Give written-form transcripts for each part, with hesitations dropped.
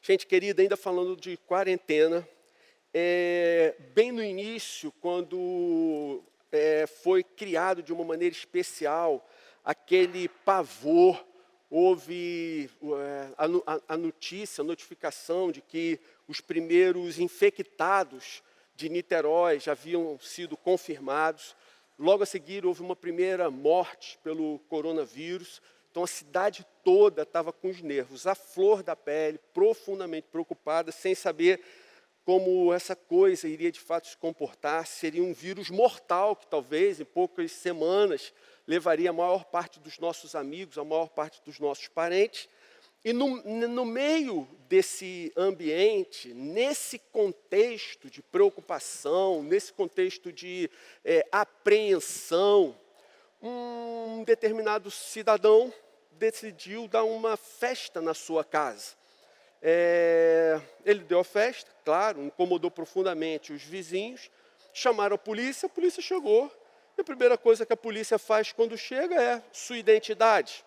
Gente querida, ainda falando de quarentena, bem no início, quando foi criado de uma maneira especial aquele pavor, houve a notícia, a notificação de que os primeiros infectados de Niterói já haviam sido confirmados. Logo a seguir, houve uma primeira morte pelo coronavírus. Então, a cidade toda estava com os nervos à flor da pele, profundamente preocupada, sem saber como essa coisa iria de fato se comportar. Seria um vírus mortal que talvez, em poucas semanas, levaria a maior parte dos nossos amigos, a maior parte dos nossos parentes. E no meio desse ambiente, nesse contexto de preocupação, nesse contexto de apreensão, um determinado cidadão decidiu dar uma festa na sua casa. Ele deu a festa, claro, incomodou profundamente os vizinhos, chamaram a polícia chegou, e a primeira coisa que a polícia faz quando chega é sua identidade.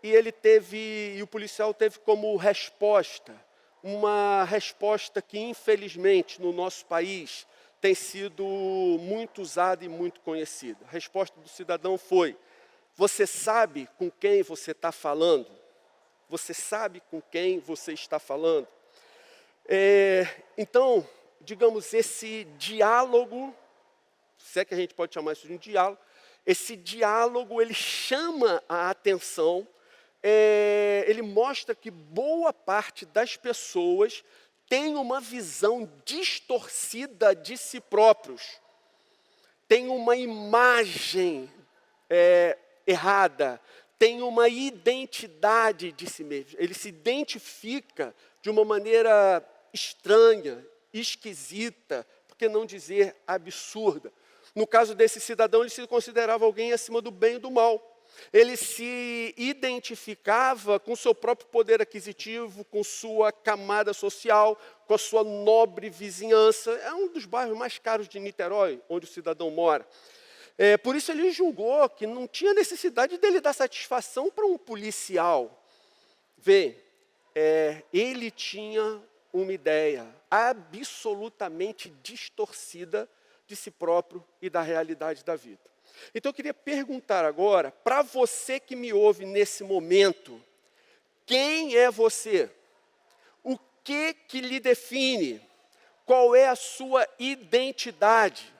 E o policial teve como resposta, uma resposta que infelizmente no nosso país tem sido muito usada e muito conhecida. A resposta do cidadão foi: você sabe com quem você está falando? Você sabe com quem você está falando? Então, digamos, esse diálogo, se é que a gente pode chamar isso de um diálogo, esse diálogo ele chama a atenção, ele mostra que boa parte das pessoas tem uma visão distorcida de si próprios, tem uma imagem errada, tem uma identidade de si mesmo. Ele se identifica de uma maneira estranha, esquisita, por que não dizer absurda. No caso desse cidadão, ele se considerava alguém acima do bem e do mal. Ele se identificava com seu próprio poder aquisitivo, com sua camada social, com a sua nobre vizinhança. É um dos bairros mais caros de Niterói, onde o cidadão mora. Por isso ele julgou que não tinha necessidade dele dar satisfação para um policial. Ele tinha uma ideia absolutamente distorcida de si próprio e da realidade da vida. Então eu queria perguntar agora, para você que me ouve nesse momento, quem é você? O que lhe define? Qual é a sua identidade?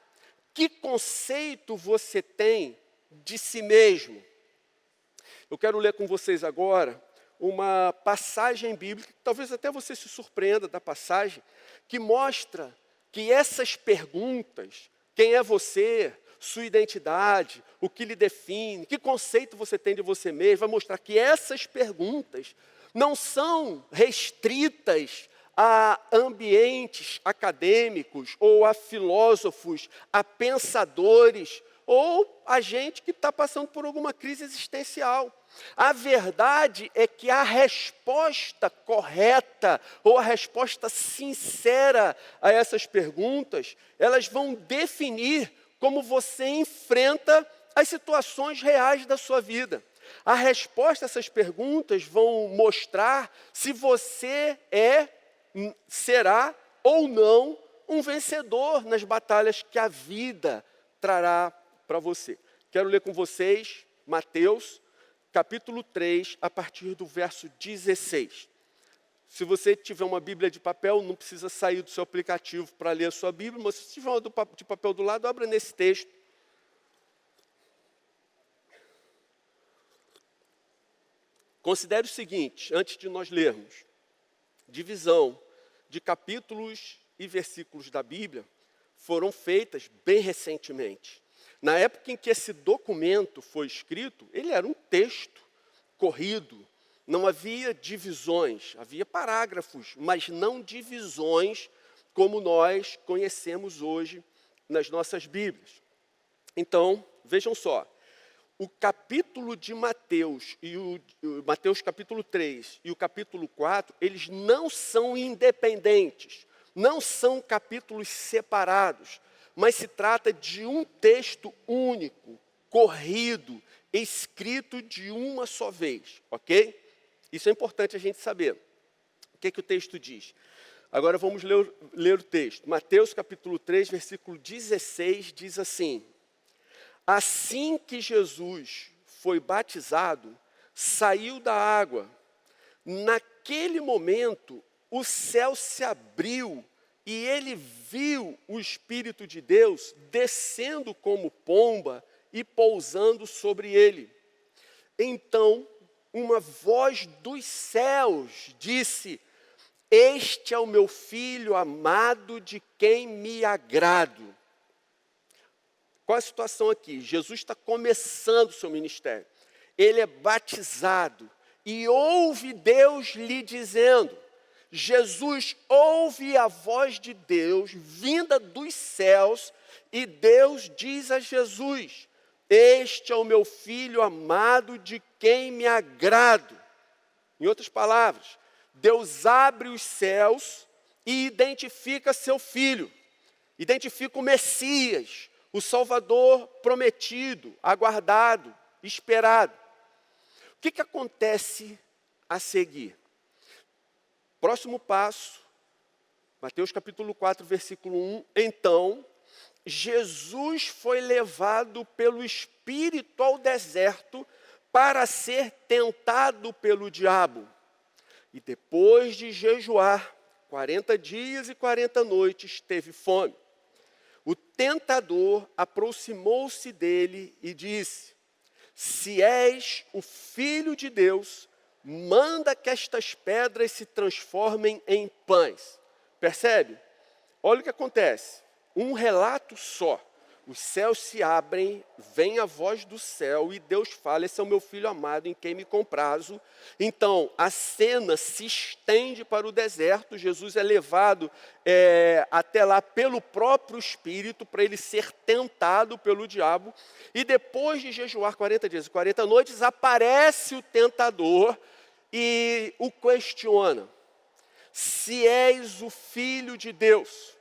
Que conceito você tem de si mesmo? Eu quero ler com vocês agora uma passagem bíblica, que talvez até você se surpreenda da passagem, que mostra que essas perguntas, quem é você, sua identidade, o que lhe define, que conceito você tem de você mesmo, vai mostrar que essas perguntas não são restritas a ambientes acadêmicos, ou a filósofos, a pensadores, ou a gente que está passando por alguma crise existencial. A verdade é que a resposta correta, ou a resposta sincera a essas perguntas, elas vão definir como você enfrenta as situações reais da sua vida. A resposta a essas perguntas vão mostrar se você será ou não um vencedor nas batalhas que a vida trará para você. Quero ler com vocês Mateus, capítulo 3, a partir do verso 16. Se você tiver uma Bíblia de papel, não precisa sair do seu aplicativo para ler a sua Bíblia, mas se tiver uma de papel do lado, abra nesse texto. Considere o seguinte, antes de nós lermos: divisão de capítulos e versículos da Bíblia foram feitas bem recentemente. Na época em que esse documento foi escrito, ele era um texto corrido, não havia divisões, havia parágrafos, mas não divisões como nós conhecemos hoje nas nossas Bíblias. Então, vejam só, o capítulo de Mateus, Mateus capítulo 3 e o capítulo 4, eles não são independentes, não são capítulos separados, mas se trata de um texto único, corrido, escrito de uma só vez, ok? Isso é importante a gente saber. que o texto diz? Agora vamos ler o texto. Mateus capítulo 3, versículo 16, diz assim: assim que Jesus foi batizado, saiu da água. Naquele momento, o céu se abriu e ele viu o Espírito de Deus descendo como pomba e pousando sobre ele. Então, uma voz dos céus disse: este é o meu filho amado de quem me agrado. Qual a situação aqui? Jesus está começando o seu ministério. Ele é batizado e ouve Deus lhe dizendo. Jesus ouve a voz de Deus vinda dos céus e Deus diz a Jesus: este é o meu filho amado de quem me agrado. Em outras palavras, Deus abre os céus e identifica seu filho, identifica o Messias, o Salvador prometido, aguardado, esperado. O que acontece a seguir? Próximo passo, Mateus capítulo 4, versículo 1. Então, Jesus foi levado pelo Espírito ao deserto para ser tentado pelo diabo. E depois de jejuar 40 dias e 40 noites, teve fome. O tentador aproximou-se dele e disse: se és o Filho de Deus, manda que estas pedras se transformem em pães. Percebe? Olha o que acontece. Um relato só. Os céus se abrem, vem a voz do céu e Deus fala: esse é o meu filho amado em quem me comprazo. Então, a cena se estende para o deserto. Jesus é levado até lá pelo próprio Espírito para ele ser tentado pelo diabo. E depois de jejuar 40 dias e 40 noites, aparece o tentador e o questiona: se és o Filho de Deus,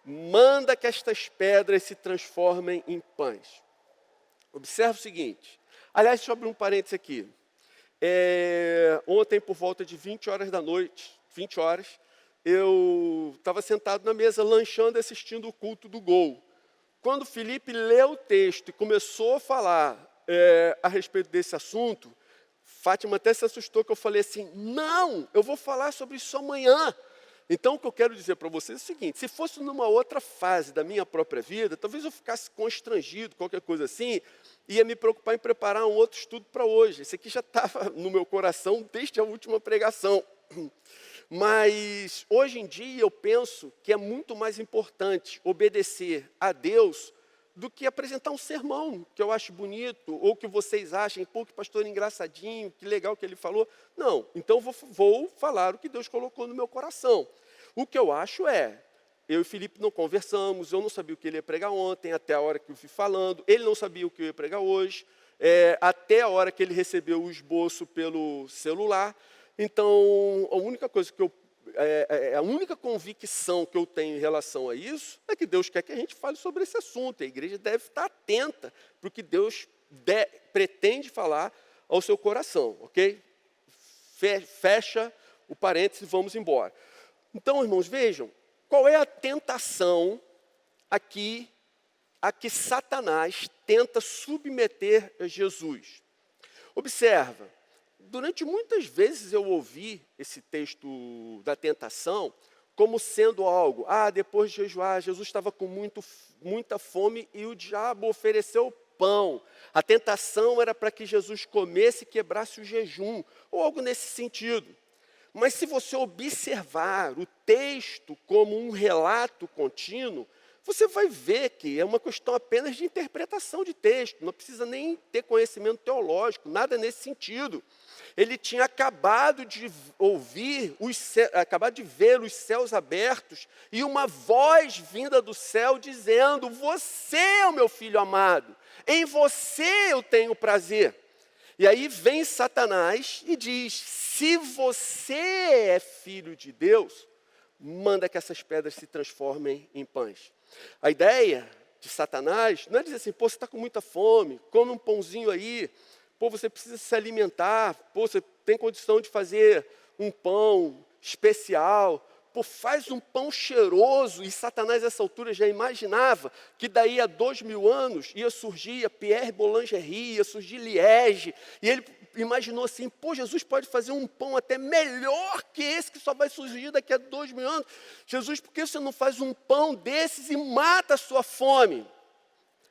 manda que estas pedras se transformem em pães. Observe o seguinte. Aliás, deixa eu abrir um parênteses aqui. Ontem, por volta de 20 horas da noite, eu estava sentado na mesa, lanchando, assistindo o culto do Gol. Quando o Felipe leu o texto e começou a falar a respeito desse assunto, Fátima até se assustou, que eu falei assim: não, eu vou falar sobre isso amanhã. Então, o que eu quero dizer para vocês é o seguinte: se fosse numa outra fase da minha própria vida, talvez eu ficasse constrangido, qualquer coisa assim, ia me preocupar em preparar um outro estudo para hoje. Esse aqui já estava no meu coração desde a última pregação. Mas, hoje em dia, eu penso que é muito mais importante obedecer a Deus do que apresentar um sermão que eu acho bonito, ou que vocês achem: pô, que pastor engraçadinho, que legal que ele falou. Não, então vou falar o que Deus colocou no meu coração. O que eu acho eu e o Felipe não conversamos, eu não sabia o que ele ia pregar ontem, até a hora que eu fui falando, ele não sabia o que eu ia pregar hoje, até a hora que ele recebeu o esboço pelo celular. Então, a única coisa que a única convicção que eu tenho em relação a isso é que Deus quer que a gente fale sobre esse assunto. A igreja deve estar atenta para o que Deus pretende falar ao seu coração, ok? Fecha o parênteses e vamos embora. Então, irmãos, vejam, qual é a tentação aqui a que Satanás tenta submeter a Jesus? Observa. Durante muitas vezes eu ouvi esse texto da tentação como sendo algo: depois de jejuar, Jesus estava com muita fome e o diabo ofereceu pão. A tentação era para que Jesus comesse e quebrasse o jejum, ou algo nesse sentido. Mas se você observar o texto como um relato contínuo, você vai ver que é uma questão apenas de interpretação de texto, não precisa nem ter conhecimento teológico, nada nesse sentido. Ele tinha acabado de ver os céus abertos e uma voz vinda do céu dizendo: você é o meu filho amado, em você eu tenho prazer. E aí vem Satanás e diz: se você é filho de Deus, manda que essas pedras se transformem em pães. A ideia de Satanás não é dizer assim: pô, você está com muita fome, come um pãozinho aí. Pô, você precisa se alimentar. Pô, você tem condição de fazer um pão especial, pô, faz um pão cheiroso, e Satanás, nessa altura, já imaginava que daí a 2000 anos ia surgir a Pierre Boulangerie, ia surgir Liège, e ele imaginou assim, pô, Jesus pode fazer um pão até melhor que esse que só vai surgir daqui a 2000 anos. Jesus, por que você não faz um pão desses e mata a sua fome?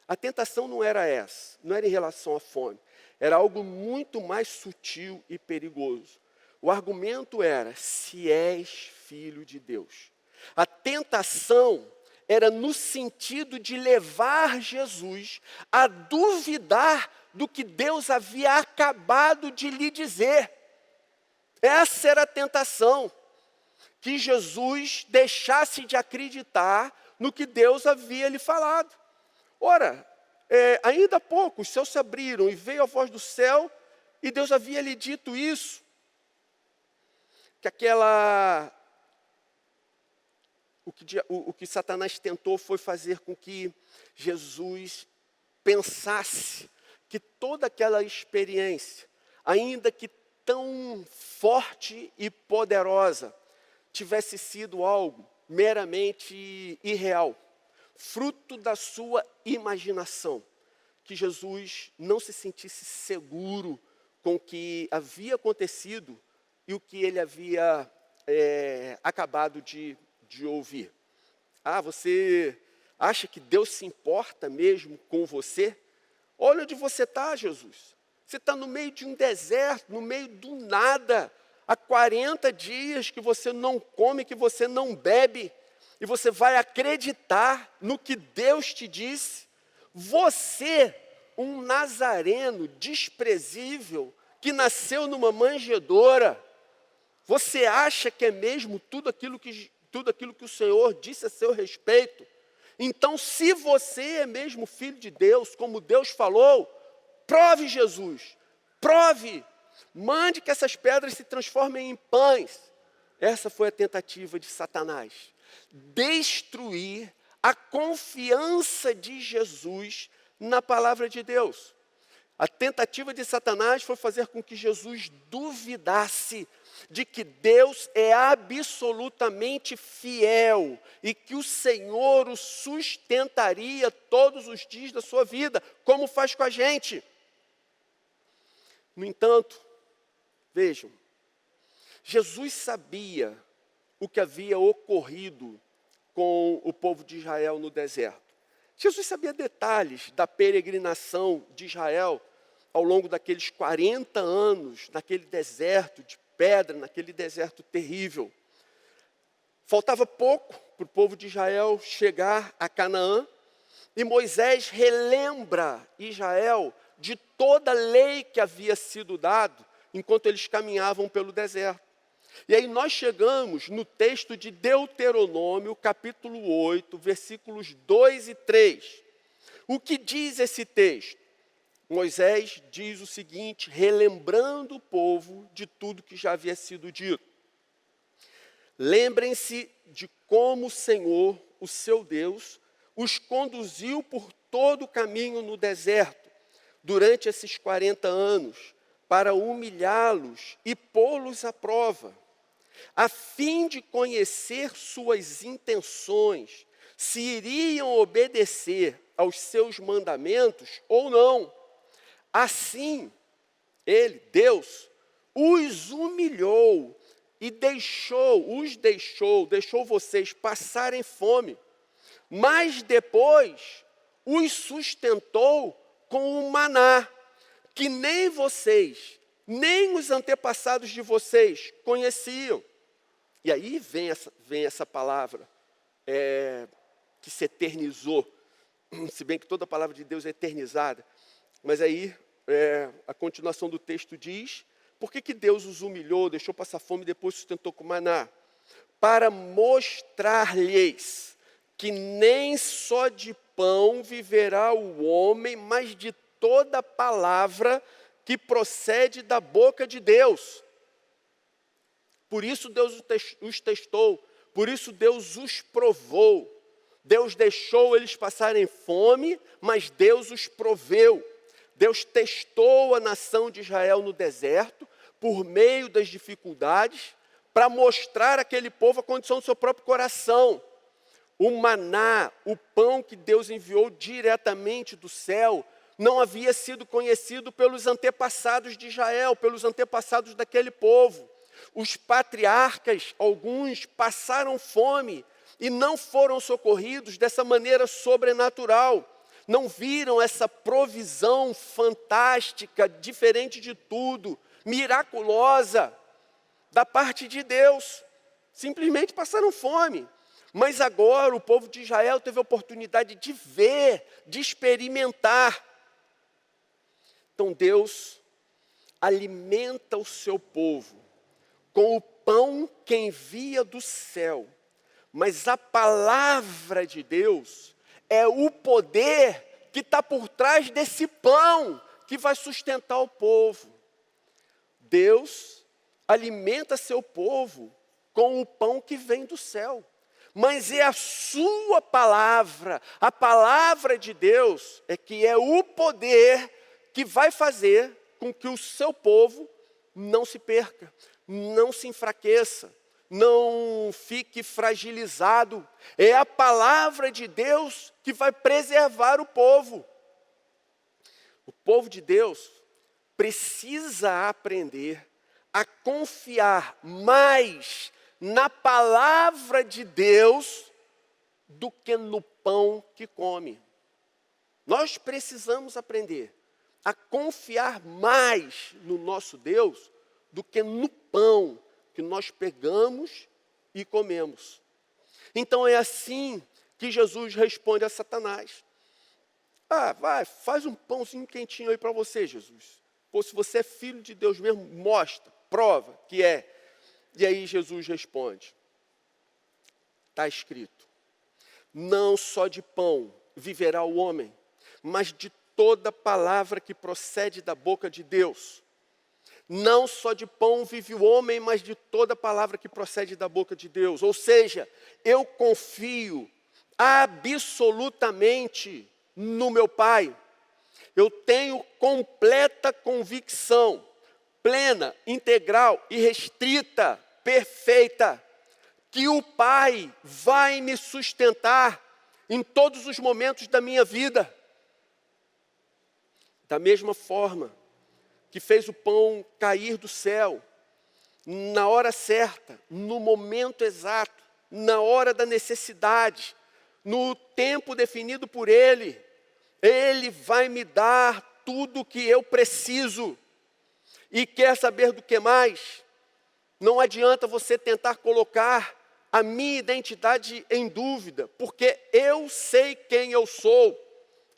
A tentação não era essa, não era em relação à fome, era algo muito mais sutil e perigoso. O argumento era, se és filho de Deus. A tentação era no sentido de levar Jesus a duvidar do que Deus havia acabado de lhe dizer. Essa era a tentação, que Jesus deixasse de acreditar no que Deus havia lhe falado. Ora, ainda há pouco os céus se abriram e veio a voz do céu e Deus havia lhe dito isso. Que o que Satanás tentou foi fazer com que Jesus pensasse que toda aquela experiência, ainda que tão forte e poderosa, tivesse sido algo meramente irreal, fruto da sua imaginação, que Jesus não se sentisse seguro com o que havia acontecido e o que ele havia acabado de ouvir. Ah, você acha que Deus se importa mesmo com você? Olha onde você está, Jesus. Você está no meio de um deserto, no meio do nada. Há 40 dias que você não come, que você não bebe. E você vai acreditar no que Deus te disse? Você, um nazareno desprezível, que nasceu numa manjedoura, você acha que é mesmo tudo aquilo que o Senhor disse a seu respeito? Então, se você é mesmo filho de Deus, como Deus falou, prove Jesus, prove, mande que essas pedras se transformem em pães. Essa foi a tentativa de Satanás, destruir a confiança de Jesus na palavra de Deus. A tentativa de Satanás foi fazer com que Jesus duvidasse de que Deus é absolutamente fiel e que o Senhor o sustentaria todos os dias da sua vida, como faz com a gente. No entanto, vejam, Jesus sabia o que havia ocorrido com o povo de Israel no deserto. Jesus sabia detalhes da peregrinação de Israel ao longo daqueles 40 anos, naquele deserto de pedra, naquele deserto terrível. Faltava pouco para o povo de Israel chegar a Canaã, e Moisés relembra Israel de toda a lei que havia sido dado enquanto eles caminhavam pelo deserto. E aí nós chegamos no texto de Deuteronômio, capítulo 8, versículos 2 e 3. O que diz esse texto? Moisés diz o seguinte, relembrando o povo de tudo que já havia sido dito. Lembrem-se de como o Senhor, o seu Deus, os conduziu por todo o caminho no deserto, durante esses 40 anos, para humilhá-los e pô-los à prova, a fim de conhecer suas intenções, se iriam obedecer aos seus mandamentos ou não. Assim, ele, Deus, os humilhou e deixou vocês passarem fome, mas depois os sustentou com o maná, que nem vocês, nem os antepassados de vocês conheciam. E aí vem essa palavra que se eternizou, se bem que toda a palavra de Deus é eternizada. Mas aí a continuação do texto diz, por que Deus os humilhou, deixou passar fome e depois sustentou com maná? Para mostrar-lhes que nem só de pão viverá o homem, mas de toda palavra que procede da boca de Deus. Por isso Deus os testou, por isso Deus os provou. Deus deixou eles passarem fome, mas Deus os proveu. Deus testou a nação de Israel no deserto, por meio das dificuldades, para mostrar àquele povo a condição do seu próprio coração. O maná, o pão que Deus enviou diretamente do céu, não havia sido conhecido pelos antepassados de Israel, pelos antepassados daquele povo. Os patriarcas, alguns, passaram fome e não foram socorridos dessa maneira sobrenatural. Não viram essa provisão fantástica, diferente de tudo, miraculosa, da parte de Deus. Simplesmente passaram fome. Mas agora o povo de Israel teve a oportunidade de ver, de experimentar. Então Deus alimenta o seu povo com o pão que envia do céu. Mas a palavra de Deus é o poder que está por trás desse pão que vai sustentar o povo. Deus alimenta seu povo com o pão que vem do céu. Mas é a sua palavra, a palavra de Deus, é que é o poder que vai fazer com que o seu povo não se perca, não se enfraqueça, não fique fragilizado. É a palavra de Deus que vai preservar o povo. O povo de Deus precisa aprender a confiar mais na palavra de Deus do que no pão que come. Nós precisamos aprender a confiar mais no nosso Deus do que no pão que nós pegamos e comemos. Então é assim que Jesus responde a Satanás. Vai, faz um pãozinho quentinho aí para você, Jesus. Pô, se você é filho de Deus mesmo, mostra, prova que é. E aí Jesus responde, está escrito, não só de pão viverá o homem, mas de toda palavra que procede da boca de Deus. Não só de pão vive o homem, mas de toda palavra que procede da boca de Deus. Ou seja, eu confio absolutamente no meu Pai. Eu tenho completa convicção, plena, integral e restrita, perfeita, que o Pai vai me sustentar em todos os momentos da minha vida. Da mesma forma que fez o pão cair do céu, na hora certa, no momento exato, na hora da necessidade, no tempo definido por Ele, Ele vai me dar tudo o que eu preciso. E quer saber do que mais? Não adianta você tentar colocar a minha identidade em dúvida, porque eu sei quem eu sou.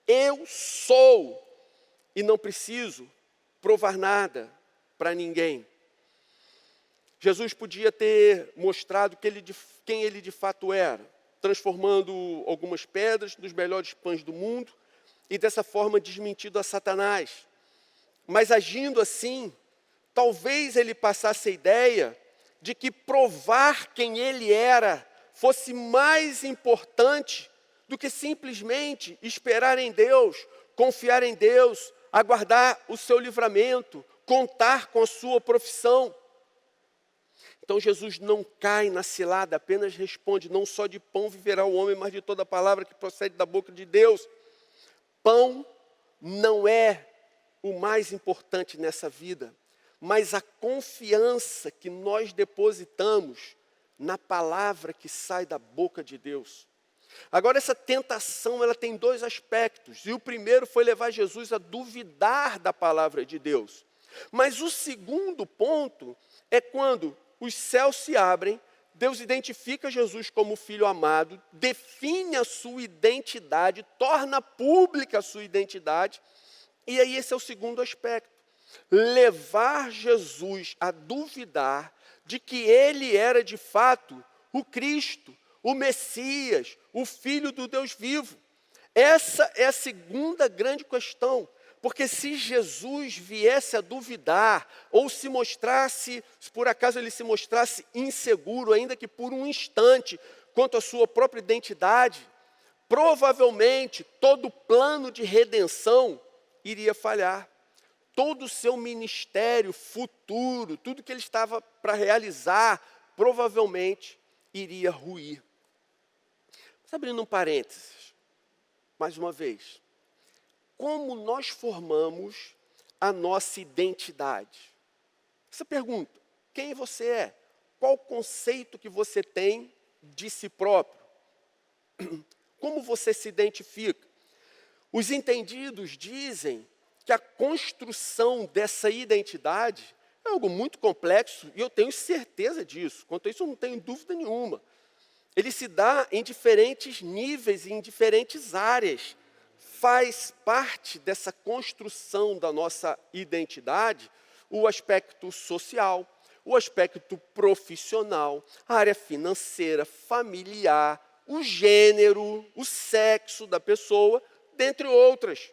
Eu sou. E não preciso provar nada para ninguém. Jesus podia ter mostrado quem ele de fato era, transformando algumas pedras nos melhores pães do mundo, e dessa forma desmentido a Satanás. Mas agindo assim, talvez ele passasse a ideia de que provar quem ele era fosse mais importante do que simplesmente esperar em Deus, confiar em Deus, aguardar o seu livramento, contar com a sua profissão. Então Jesus não cai na cilada, apenas responde, não só de pão viverá o homem, mas de toda palavra que procede da boca de Deus. Pão não é o mais importante nessa vida, mas a confiança que nós depositamos na palavra que sai da boca de Deus. Agora, essa tentação, ela tem dois aspectos, e o primeiro foi levar Jesus a duvidar da palavra de Deus. Mas o segundo ponto é quando os céus se abrem, Deus identifica Jesus como filho amado, define a sua identidade, torna pública a sua identidade, e aí esse é o segundo aspecto. Levar Jesus a duvidar de que ele era de fato o Cristo, o Messias, o Filho do Deus vivo. Essa é a segunda grande questão, porque se Jesus viesse a duvidar, ou se mostrasse, se por acaso ele se mostrasse inseguro, ainda que por um instante, quanto à sua própria identidade, provavelmente todo o plano de redenção iria falhar. Todo o seu ministério futuro, tudo que ele estava para realizar provavelmente iria ruir. Mas abrindo um parênteses, mais uma vez, como nós formamos a nossa identidade? Essa pergunta, quem você é? Qual o conceito que você tem de si próprio? Como você se identifica? Os entendidos dizem que a construção dessa identidade é algo muito complexo, e eu tenho certeza disso. Quanto a isso, eu não tenho dúvida nenhuma. Ele se dá em diferentes níveis e em diferentes áreas. Faz parte dessa construção da nossa identidade o aspecto social, o aspecto profissional, a área financeira, familiar, o gênero, o sexo da pessoa, dentre outras.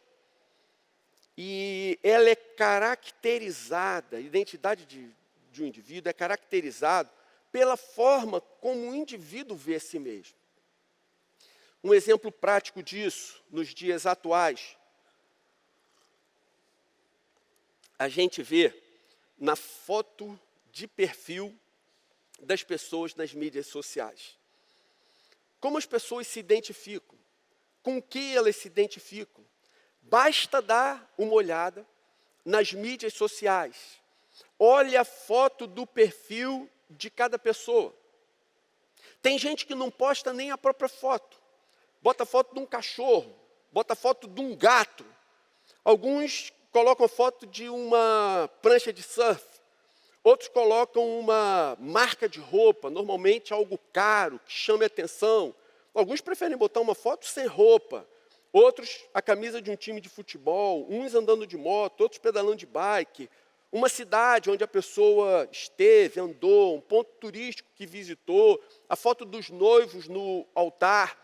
E ela é caracterizada, a identidade de um indivíduo é caracterizada pela forma como o indivíduo vê a si mesmo. Um exemplo prático disso, nos dias atuais, a gente vê na foto de perfil das pessoas nas mídias sociais. Como as pessoas se identificam, com o que elas se identificam. Basta dar uma olhada nas mídias sociais. Olhe a foto do perfil de cada pessoa. Tem gente que não posta nem a própria foto. Bota foto de um cachorro, bota foto de um gato. Alguns colocam foto de uma prancha de surf. Outros colocam uma marca de roupa, normalmente algo caro, que chame a atenção. Alguns preferem botar uma foto sem roupa. Outros, a camisa de um time de futebol, uns andando de moto, outros pedalando de bike, uma cidade onde a pessoa esteve, andou, um ponto turístico que visitou, a foto dos noivos no altar.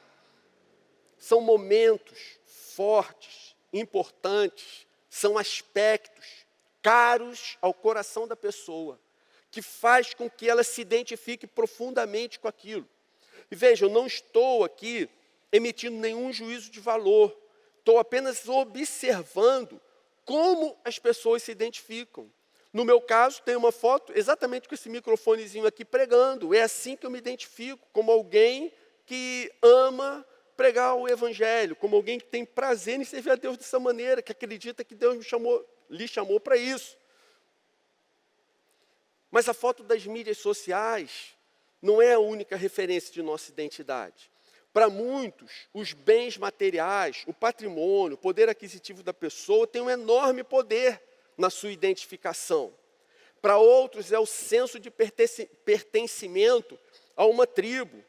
São momentos fortes, importantes, são aspectos caros ao coração da pessoa, que faz com que ela se identifique profundamente com aquilo. E veja, eu não estou aqui emitindo nenhum juízo de valor. Estou apenas observando como as pessoas se identificam. No meu caso, tem uma foto exatamente com esse microfonezinho aqui pregando. É assim que eu me identifico, como alguém que ama pregar o Evangelho, como alguém que tem prazer em servir a Deus dessa maneira, que acredita que Deus lhe chamou para isso. Mas a foto das mídias sociais não é a única referência de nossa identidade. Para muitos, os bens materiais, o patrimônio, o poder aquisitivo da pessoa tem um enorme poder na sua identificação. Para outros, é o senso de pertencimento a uma tribo.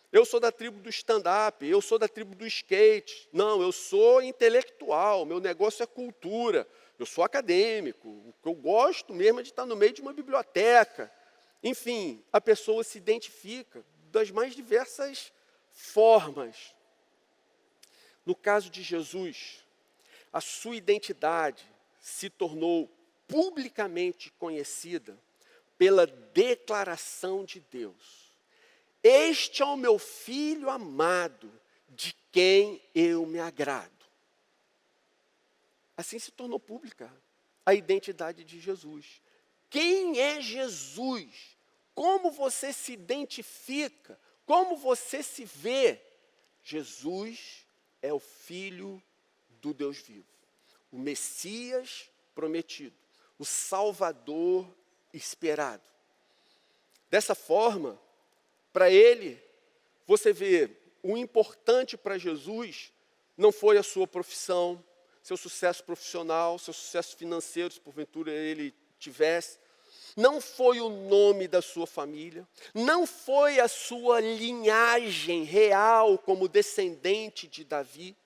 Eu sou da tribo do stand-up, eu sou da tribo do skate. Não, eu sou intelectual, meu negócio é cultura, eu sou acadêmico. O que eu gosto mesmo é de estar no meio de uma biblioteca. Enfim, a pessoa se identifica das mais diversas formas. No caso de Jesus, a sua identidade se tornou publicamente conhecida pela declaração de Deus. Este é o meu filho amado, de quem eu me agrado. Assim se tornou pública a identidade de Jesus. Quem é Jesus? Como você se identifica? Como você se vê? Jesus é o Filho do Deus vivo, o Messias prometido, o Salvador esperado. Dessa forma, para ele, você vê, o importante para Jesus não foi a sua profissão, seu sucesso profissional, seu sucesso financeiro, se porventura ele tivesse. Não foi o nome da sua família, não foi a sua linhagem real como descendente de Davi,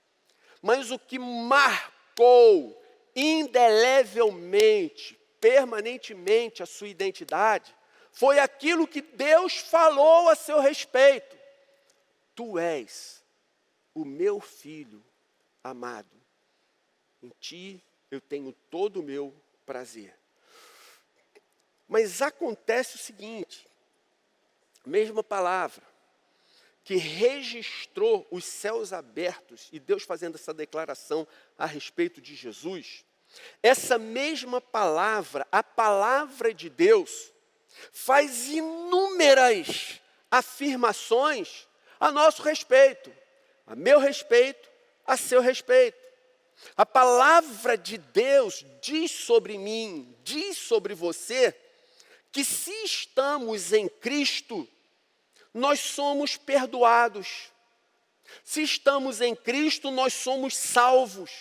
mas o que marcou indelevelmente, permanentemente a sua identidade, foi aquilo que Deus falou a seu respeito. Tu és o meu filho amado. Em ti eu tenho todo o meu prazer. Mas acontece o seguinte, a mesma palavra que registrou os céus abertos e Deus fazendo essa declaração a respeito de Jesus, essa mesma palavra, a palavra de Deus, faz inúmeras afirmações a nosso respeito, a meu respeito, a seu respeito. A palavra de Deus diz sobre mim, diz sobre você, que se estamos em Cristo, nós somos perdoados. Se estamos em Cristo, nós somos salvos.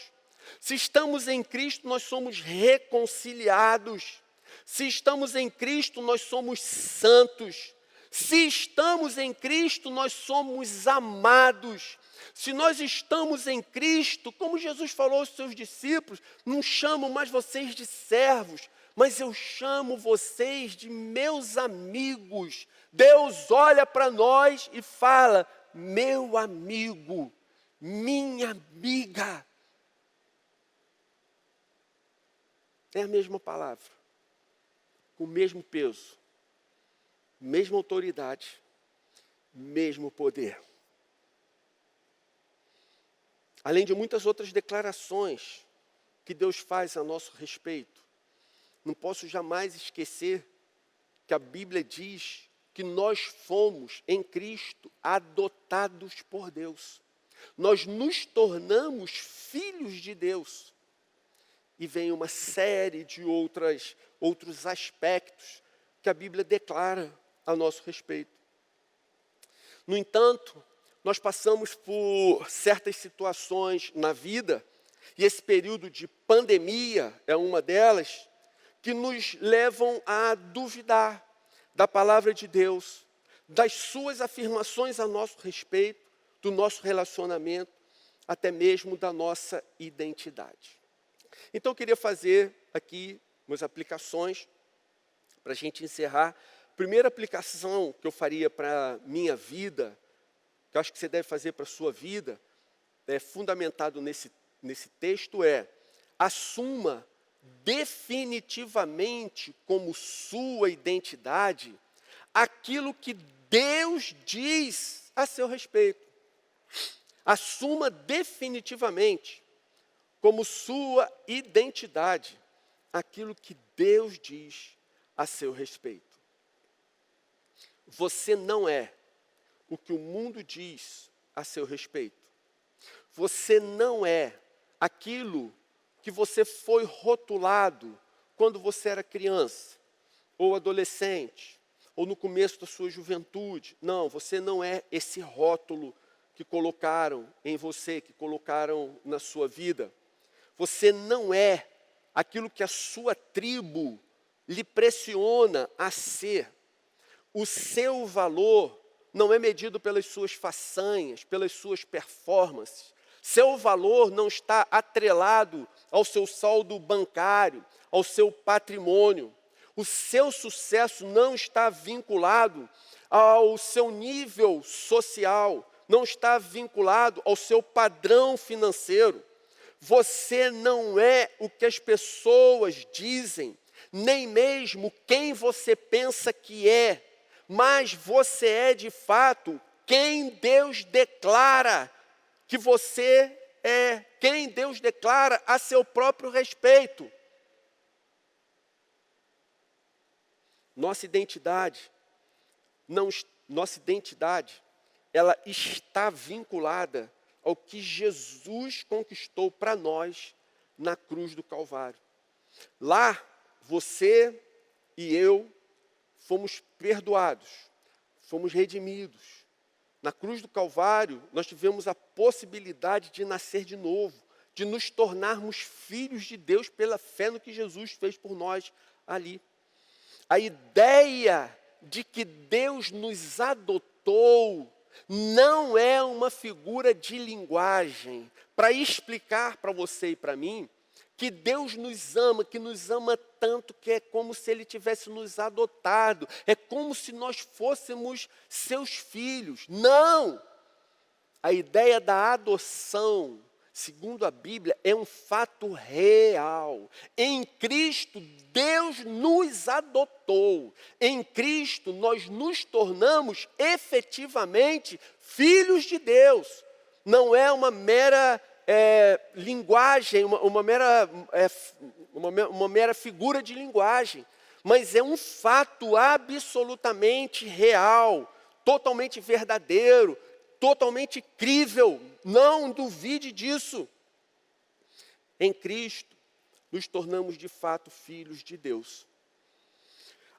Se estamos em Cristo, nós somos reconciliados. Se estamos em Cristo, nós somos santos. Se estamos em Cristo, nós somos amados. Se nós estamos em Cristo, como Jesus falou aos seus discípulos, não chamo mais vocês de servos, mas eu chamo vocês de meus amigos. Deus olha para nós e fala, meu amigo, minha amiga. É a mesma palavra, com o mesmo peso, mesma autoridade, mesmo poder. Além de muitas outras declarações que Deus faz a nosso respeito, não posso jamais esquecer que a Bíblia diz que nós fomos, em Cristo, adotados por Deus. Nós nos tornamos filhos de Deus. E vem uma série de outros aspectos que a Bíblia declara a nosso respeito. No entanto, nós passamos por certas situações na vida, e esse período de pandemia é uma delas, que nos levam a duvidar da palavra de Deus, das suas afirmações a nosso respeito, do nosso relacionamento, até mesmo da nossa identidade. Então eu queria fazer aqui umas aplicações para a gente encerrar. A primeira aplicação que eu faria para a minha vida, que eu acho que você deve fazer para a sua vida, fundamentado nesse texto, assuma definitivamente como sua identidade aquilo que Deus diz a seu respeito. Assuma definitivamente como sua identidade aquilo que Deus diz a seu respeito. Você não é o que o mundo diz a seu respeito. Você não é aquilo que você foi rotulado quando você era criança, ou adolescente, ou no começo da sua juventude. Não, você não é esse rótulo que colocaram em você, que colocaram na sua vida. Você não é aquilo que a sua tribo lhe pressiona a ser. O seu valor não é medido pelas suas façanhas, pelas suas performances. Seu valor não está atrelado ao seu saldo bancário, ao seu patrimônio. O seu sucesso não está vinculado ao seu nível social, não está vinculado ao seu padrão financeiro. Você não é o que as pessoas dizem, nem mesmo quem você pensa que é, mas você é de fato quem Deus declara que você é, quem Deus declara a seu próprio respeito. Nossa identidade, ela está vinculada ao que Jesus conquistou para nós na cruz do Calvário. Lá, você e eu fomos perdoados, fomos redimidos. Na cruz do Calvário, nós tivemos a possibilidade de nascer de novo, de nos tornarmos filhos de Deus pela fé no que Jesus fez por nós ali. A ideia de que Deus nos adotou não é uma figura de linguagem para explicar para você e para mim que Deus nos ama, que nos ama tanto que é como se Ele tivesse nos adotado, é como se nós fôssemos seus filhos. Não! A ideia da adoção, segundo a Bíblia, é um fato real. Em Cristo, Deus nos adotou. Em Cristo, nós nos tornamos efetivamente filhos de Deus. Não é uma mera linguagem, uma mera figura de linguagem. mas é um fato absolutamente real, totalmente verdadeiro, totalmente crível. Não duvide disso. Em Cristo, nos tornamos de fato filhos de Deus.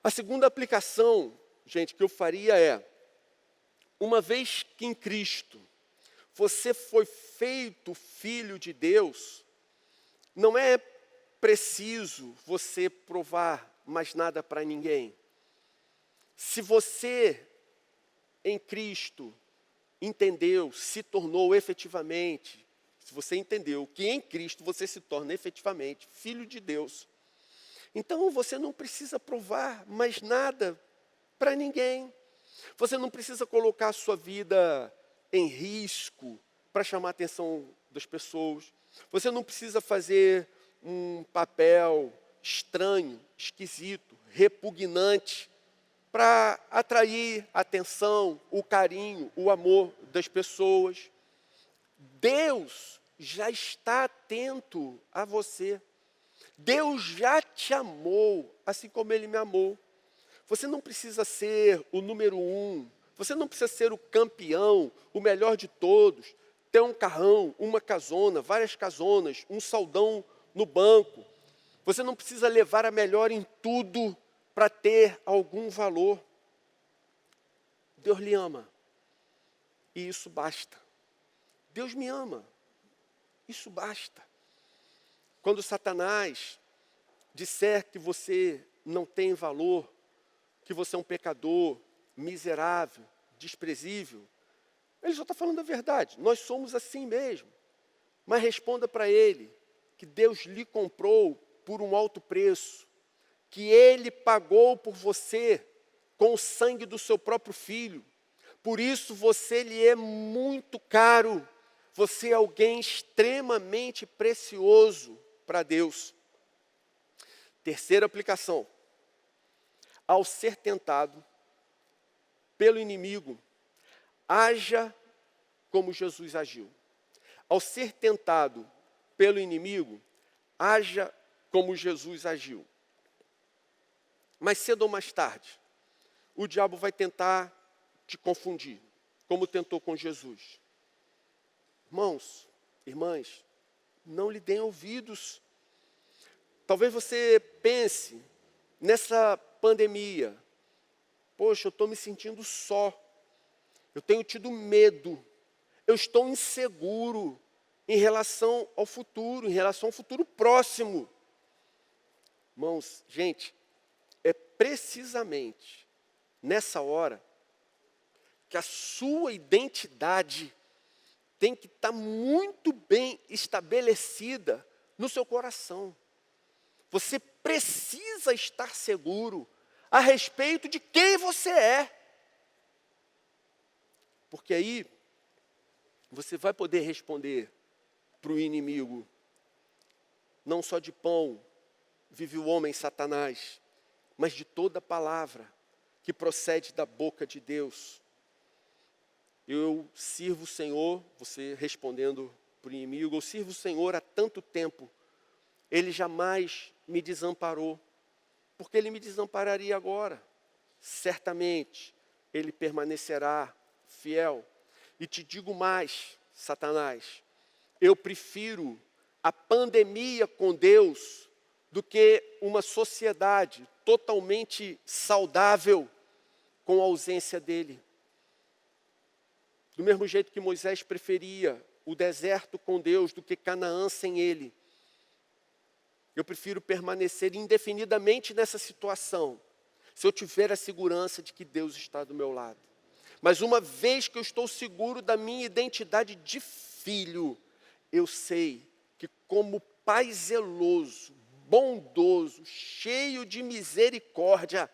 A segunda aplicação, gente, que eu faria é, uma vez que em Cristo você foi feito filho de Deus, não é preciso você provar mais nada para ninguém. Se você, em Cristo, entendeu, se tornou efetivamente, se você entendeu que em Cristo você se torna efetivamente filho de Deus, então você não precisa provar mais nada para ninguém. Você não precisa colocar a sua vida em risco para chamar a atenção das pessoas. Você não precisa fazer um papel estranho, esquisito, repugnante, para atrair a atenção, o carinho, o amor das pessoas. Deus já está atento a você. Deus já te amou, assim como Ele me amou. Você não precisa ser o número 1, você não precisa ser o campeão, o melhor de todos, ter um carrão, uma casona, várias casonas, um saldão no banco. Você não precisa levar a melhor em tudo para ter algum valor. Deus lhe ama, e isso basta. Deus me ama, isso basta. Quando Satanás disser que você não tem valor, que você é um pecador, miserável, desprezível, ele só está falando a verdade. Nós somos assim mesmo. Mas responda para ele que Deus lhe comprou por um alto preço, que Ele pagou por você com o sangue do seu próprio Filho. Por isso você lhe é muito caro. Você é alguém extremamente precioso para Deus. Terceira aplicação. Ao ser tentado pelo inimigo, haja como Jesus agiu. Ao ser tentado pelo inimigo, haja como Jesus agiu. Mais cedo ou mais tarde, o diabo vai tentar te confundir, como tentou com Jesus. Irmãos, irmãs, não lhe deem ouvidos. Talvez você pense nessa pandemia, poxa, eu estou me sentindo só, eu tenho tido medo, eu estou inseguro em relação ao futuro, em relação ao futuro próximo. Irmãos, gente, é precisamente nessa hora que a sua identidade tem que estar muito bem estabelecida no seu coração. Você precisa estar seguro a respeito de quem você é. Porque aí você vai poder responder para o inimigo: não só de pão vive o homem Satanás, mas de toda palavra que procede da boca de Deus. Eu sirvo o Senhor, você respondendo para o inimigo, eu sirvo o Senhor há tanto tempo, Ele jamais me desamparou, porque Ele me desampararia agora. Certamente, Ele permanecerá fiel. E te digo mais, Satanás, eu prefiro a pandemia com Deus do que uma sociedade totalmente saudável com a ausência dEle. Do mesmo jeito que Moisés preferia o deserto com Deus do que Canaã sem Ele, eu prefiro permanecer indefinidamente nessa situação, se eu tiver a segurança de que Deus está do meu lado. Mas uma vez que eu estou seguro da minha identidade de filho, eu sei que como Pai zeloso, bondoso, cheio de misericórdia,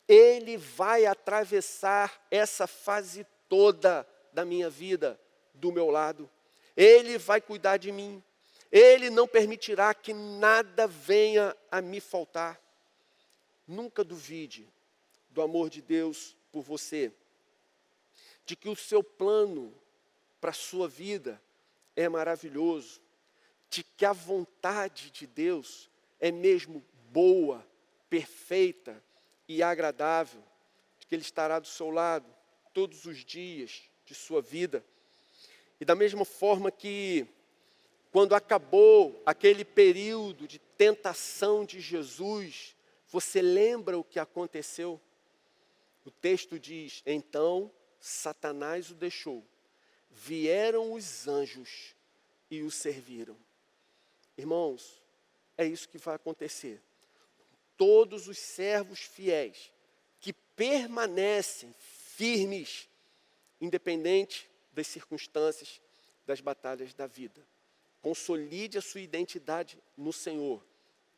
Ele vai atravessar essa fase toda da minha vida do meu lado. Ele vai cuidar de mim. Ele não permitirá que nada venha a me faltar. Nunca duvide do amor de Deus por você, de que o seu plano para a sua vida é maravilhoso, de que a vontade de Deus é mesmo boa, perfeita e agradável, de que Ele estará do seu lado todos os dias de sua vida. E da mesma forma que, quando acabou aquele período de tentação de Jesus, você lembra o que aconteceu? O texto diz: então Satanás o deixou, vieram os anjos e o serviram. Irmãos, é isso que vai acontecer. Todos os servos fiéis que permanecem firmes, independente das circunstâncias, das batalhas da vida. Consolide a sua identidade no Senhor.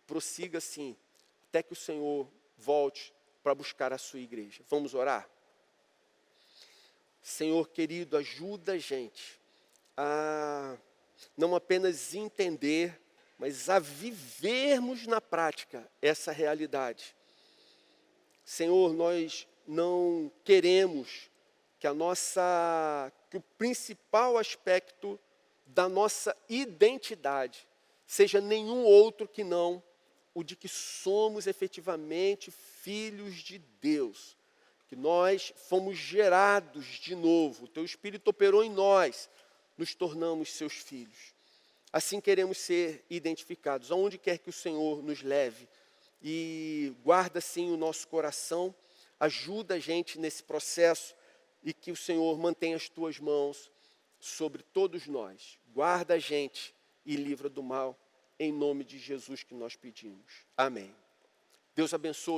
Prossiga assim, até que o Senhor volte para buscar a sua igreja. Vamos orar? Senhor querido, ajuda a gente a não apenas entender, mas a vivermos na prática essa realidade. Senhor, nós não queremos que o principal aspecto da nossa identidade seja nenhum outro que não o de que somos efetivamente filhos de Deus, que nós fomos gerados de novo, o Teu Espírito operou em nós, nos tornamos Seus filhos. Assim queremos ser identificados, aonde quer que o Senhor nos leve, e guarda sim o nosso coração, ajuda a gente nesse processo, e que o Senhor mantenha as Tuas mãos sobre todos nós. Guarda a gente e livra do mal, em nome de Jesus que nós pedimos. Amém. Deus abençoe.